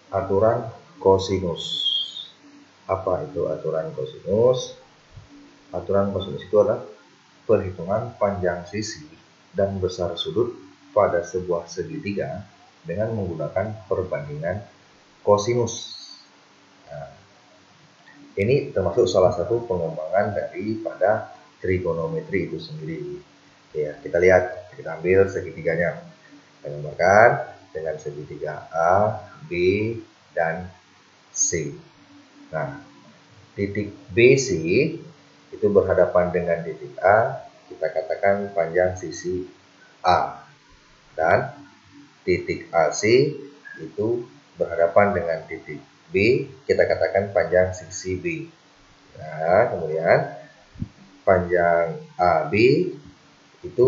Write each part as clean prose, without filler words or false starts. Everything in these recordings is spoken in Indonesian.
aturan kosinus. Apa itu aturan kosinus? Aturan kosinus itu adalah perhitungan panjang sisi dan besar sudut pada sebuah segitiga dengan menggunakan perbandingan kosinus. Nah, ini termasuk salah satu pengembangan daripada trigonometri itu sendiri. Ya, kita lihat, kita ambil segitiganya. Kita gambarkan dengan segitiga A, B, dan C. Nah, titik BC itu berhadapan dengan titik A, kita katakan panjang sisi A. Dan titik AC itu berhadapan dengan titik B, kita katakan panjang sisi B. Nah, kemudian panjang AB itu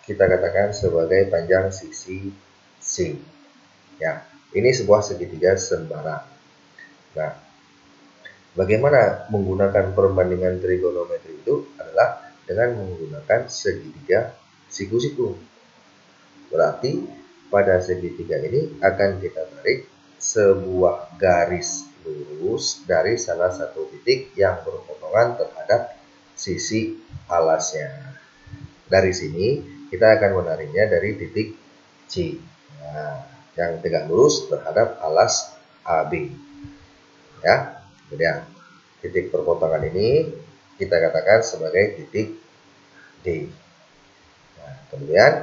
kita katakan sebagai panjang sisi C. Ya, ini sebuah segitiga sembara. Nah, bagaimana menggunakan perbandingan trigonometri itu adalah dengan menggunakan segitiga siku-siku. Berarti pada segitiga ini akan kita tarik sebuah garis lurus dari salah satu titik yang berpotongan terhadap sisi alasnya. Dari sini kita akan menariknya dari titik C. Nah, yang tegak lurus terhadap alas AB. Ya, kemudian titik perpotongan ini kita katakan sebagai titik D. Nah, kemudian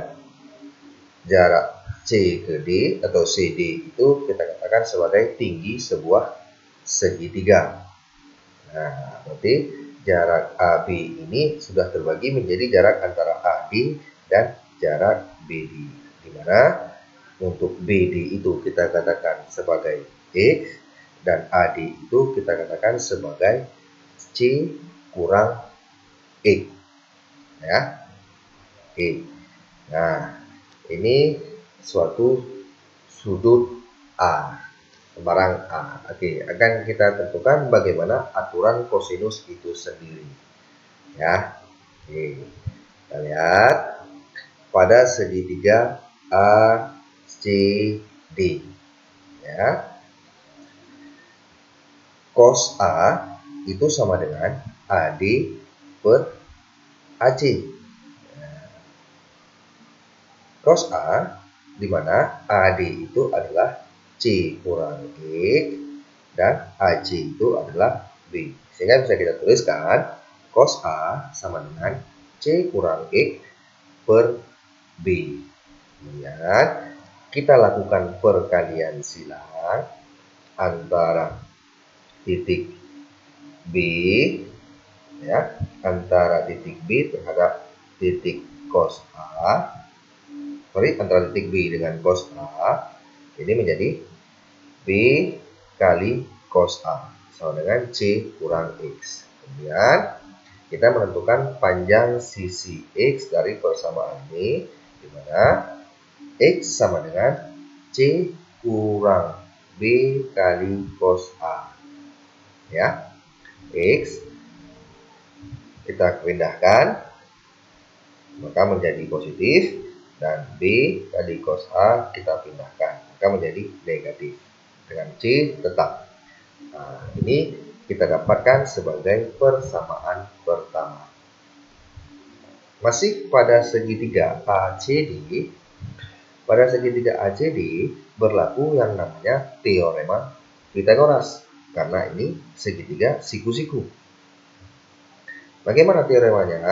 jarak C ke D atau CD itu kita katakan sebagai tinggi sebuah segitiga. Nah, berarti jarak AB ini sudah terbagi menjadi jarak antara AD dan jarak BD. Di mana untuk BD itu kita katakan sebagai X dan AD itu kita katakan sebagai C kurang X. Ya. X. Nah, ini suatu sudut A. Sembarang A. Oke, akan kita tentukan bagaimana aturan kosinus itu sendiri. Ya. Oke. Kita lihat pada segitiga A, C, D. Ya. Cos A itu sama dengan AD per AC. Cos A di mana AD itu adalah C kurang X dan AC itu adalah B. Sehingga bisa kita tuliskan cos A sama dengan C kurang X per B. Kemudian kita lakukan perkalian silang antara titik B, ya, antara titik B terhadap titik cos A. Antara titik B dengan cos A ini menjadi B kali cos A sama dengan C kurang X. Kemudian kita menentukan panjang sisi X dari persamaan ini, di mana X sama dengan C kurang B kali cos A. Ya, X kita pindahkan maka menjadi positif, dan B kali cos A kita pindahkan maka menjadi negatif, dengan C tetap. Nah, ini kita dapatkan sebagai persamaan pertama. Masih pada segitiga ACD, pada segitiga ACD berlaku yang namanya teorema Pythagoras karena ini segitiga siku-siku. Bagaimana teoremanya?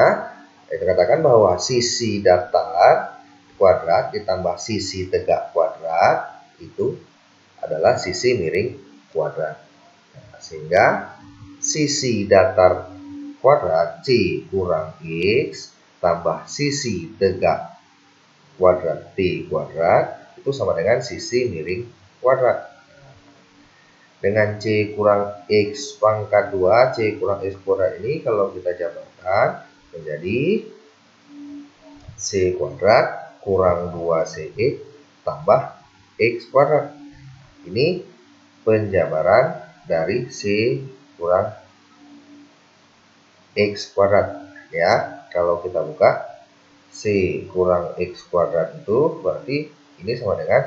Kita katakan bahwa sisi datar kuadrat ditambah sisi tegak kuadrat itu adalah sisi miring kuadrat. Nah, sehingga sisi datar kuadrat C kurang X tambah sisi tegak kuadrat T kuadrat itu sama dengan sisi miring kuadrat. Dengan C kurang X pangkat 2, C kurang X kuadrat ini kalau kita jabarkan menjadi C kuadrat kurang 2CX tambah X kuadrat. Ini penjabaran dari C kurang X kuadrat. Ya, kalau kita buka C kurang X kuadrat itu berarti ini sama dengan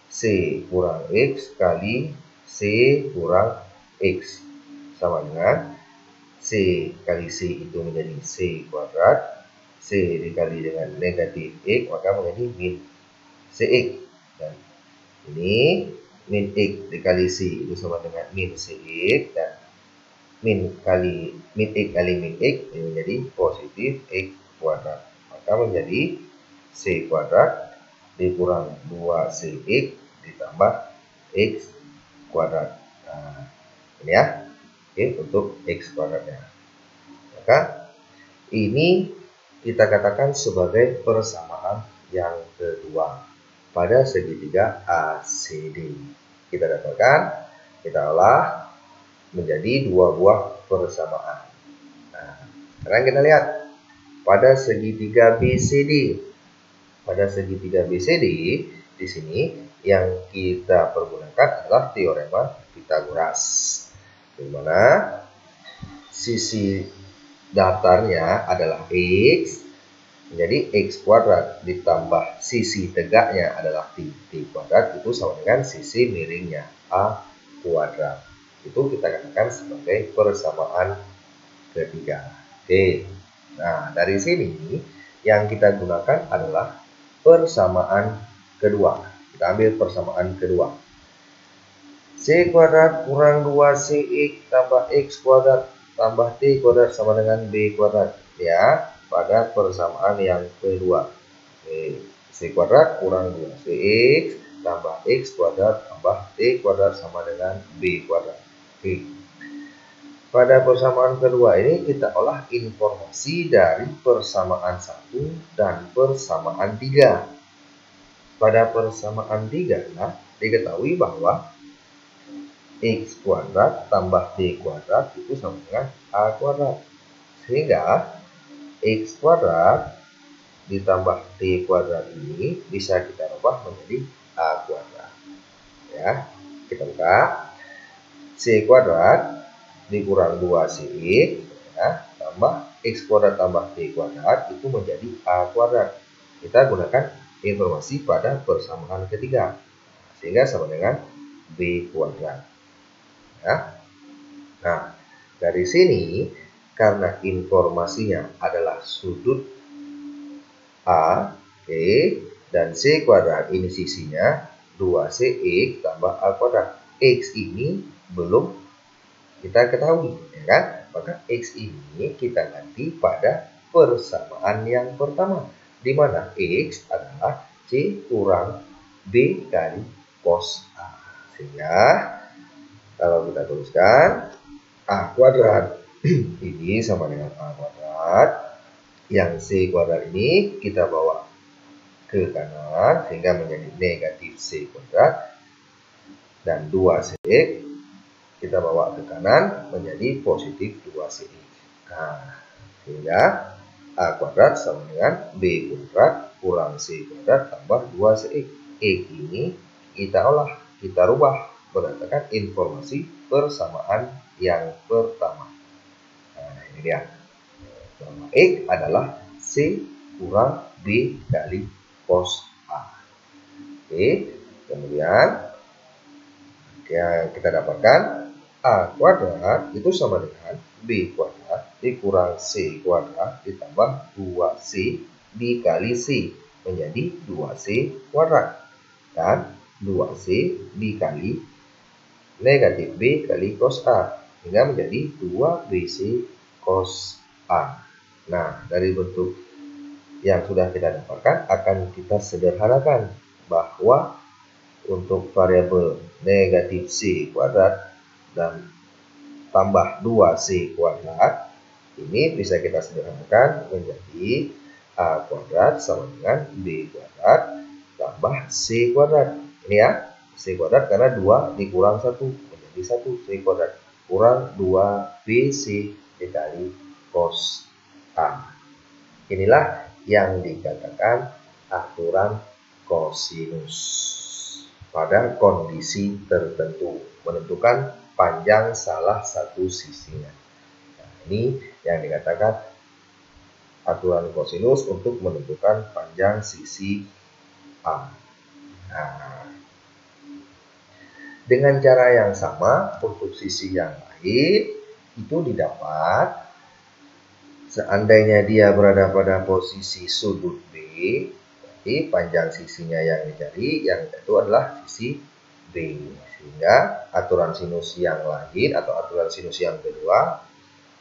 C kurang X kali C kurang X sama dengan C kali C itu menjadi C kuadrat, C dikali dengan negatif X maka menjadi min CX, dan ini min X dikali C itu sama dengan min CX, dan min X kali min X ini menjadi positif X kuadrat, maka menjadi C kuadrat dikurang 2CX ditambah X kuadrat. Nah, ini ya, oke, untuk X kuadratnya. Maka ini kita katakan sebagai persamaan yang kedua pada segitiga ACD. Kita dapatkan, kita olah menjadi dua buah persamaan. Nah, sekarang kita lihat pada segitiga BCD. Pada segitiga BCD di sini yang kita pergunakan adalah teorema Pythagoras, di mana sisi datarnya adalah X, menjadi X kuadrat ditambah sisi tegaknya adalah T kuadrat itu sama dengan sisi miringnya A kuadrat. Itu kita katakan sebagai persamaan ketiga. Oke. Nah, dari sini yang kita gunakan adalah persamaan kedua. Kita ambil persamaan kedua. C kuadrat kurang 2CX tambah X kuadrat tambah T kuadrat sama dengan B kuadrat. Ya, pada persamaan yang kedua. Oke. C kuadrat kurang 2CX tambah X kuadrat tambah T kuadrat sama dengan B kuadrat. Oke. Pada persamaan kedua ini kita olah informasi dari persamaan 1 dan persamaan 3. Pada persamaan 3 diketahui bahwa X kuadrat tambah D kuadrat itu sama dengan A kuadrat. Sehingga X kuadrat ditambah D kuadrat ini bisa kita rubah menjadi A kuadrat. Ya, kita buka. C kuadrat dikurang 2CX ya, tambah X kuadrat tambah D kuadrat itu menjadi A kuadrat. Kita gunakan informasi pada persamaan ketiga, sehingga sama dengan B kuadrat. Ya. Nah, dari sini karena informasinya adalah sudut A, dan C kuadrat ini sisinya 2CX tambah A kuadrat. X ini belum kita ketahui, ya kan? Maka X ini kita ganti pada persamaan yang pertama, di mana X adalah C kurang B kali cos A. Sehingga kalau kita tuliskan A kuadrat ini sama dengan A kuadrat, yang C kuadrat ini kita bawa ke kanan sehingga menjadi negatif C kuadrat, dan 2CX kita bawa ke kanan menjadi positif 2CX. Nah, sehingga A kuadrat sama dengan B kuadrat kurang C kuadrat tambah 2CX. X ini kita olah, kita rubah berdasarkan informasi persamaan yang pertama. Nah, ini dia. Bahwa X adalah C kurang B kali cos A. Oke, kemudian yang kita dapatkan A kuadrat itu sama dengan B kuadrat dikurang C kuadrat ditambah 2C dikali C menjadi 2C kuadrat, dan 2C dikali negatif B kali cos A hingga menjadi 2BC cos A. Nah, dari bentuk yang sudah kita dapatkan akan kita sederhanakan bahwa untuk variabel negatif C kuadrat dan tambah 2C kuadrat ini bisa kita sederhanakan menjadi A kuadrat sama dengan B kuadrat tambah C kuadrat. Ini ya, C kuadrat karena 2 dikurang 1 menjadi 1 C kuadrat kurang 2BC dikali cos A. Inilah yang dikatakan aturan kosinus pada kondisi tertentu, menentukan panjang salah satu sisinya. Nah, ini yang dikatakan aturan kosinus untuk menentukan panjang sisi A. Nah, Dengan cara yang sama, untuk sisi yang lain, itu didapat seandainya dia berada pada posisi sudut B, berarti panjang sisinya yang dicari, yang itu adalah sisi B. Sehingga aturan sinus yang lain atau aturan sinus yang kedua,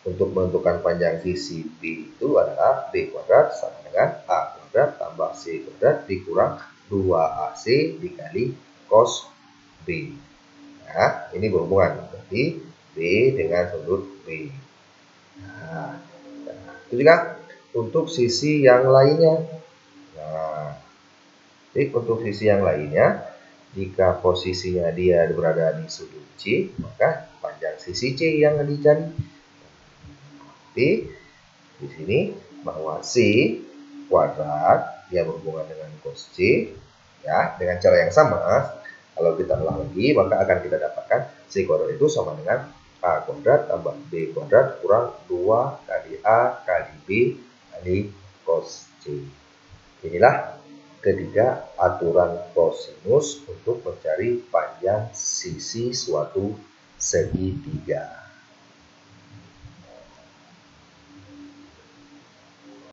untuk menentukan panjang sisi B itu adalah B kuadrat sama dengan A kuadrat tambah C kuadrat dikurang 2AC dikali cos B. Nah, ini berhubungan. Berarti B dengan sudut B. Nah, itu juga untuk sisi yang lainnya. Nah, jadi untuk sisi yang lainnya, jika posisinya dia berada di sudut C, maka panjang sisi C yang dicari. Jadi, di sini bahwa C kuadrat dia berhubungan dengan cos C, ya, dengan cara yang sama. Kalau kita ulang lagi, maka akan kita dapatkan C kuadrat itu sama dengan A kuadrat tambah B kuadrat kurang 2 kali A kali B kali cos C. Inilah ketiga aturan kosinus untuk mencari panjang sisi suatu segitiga.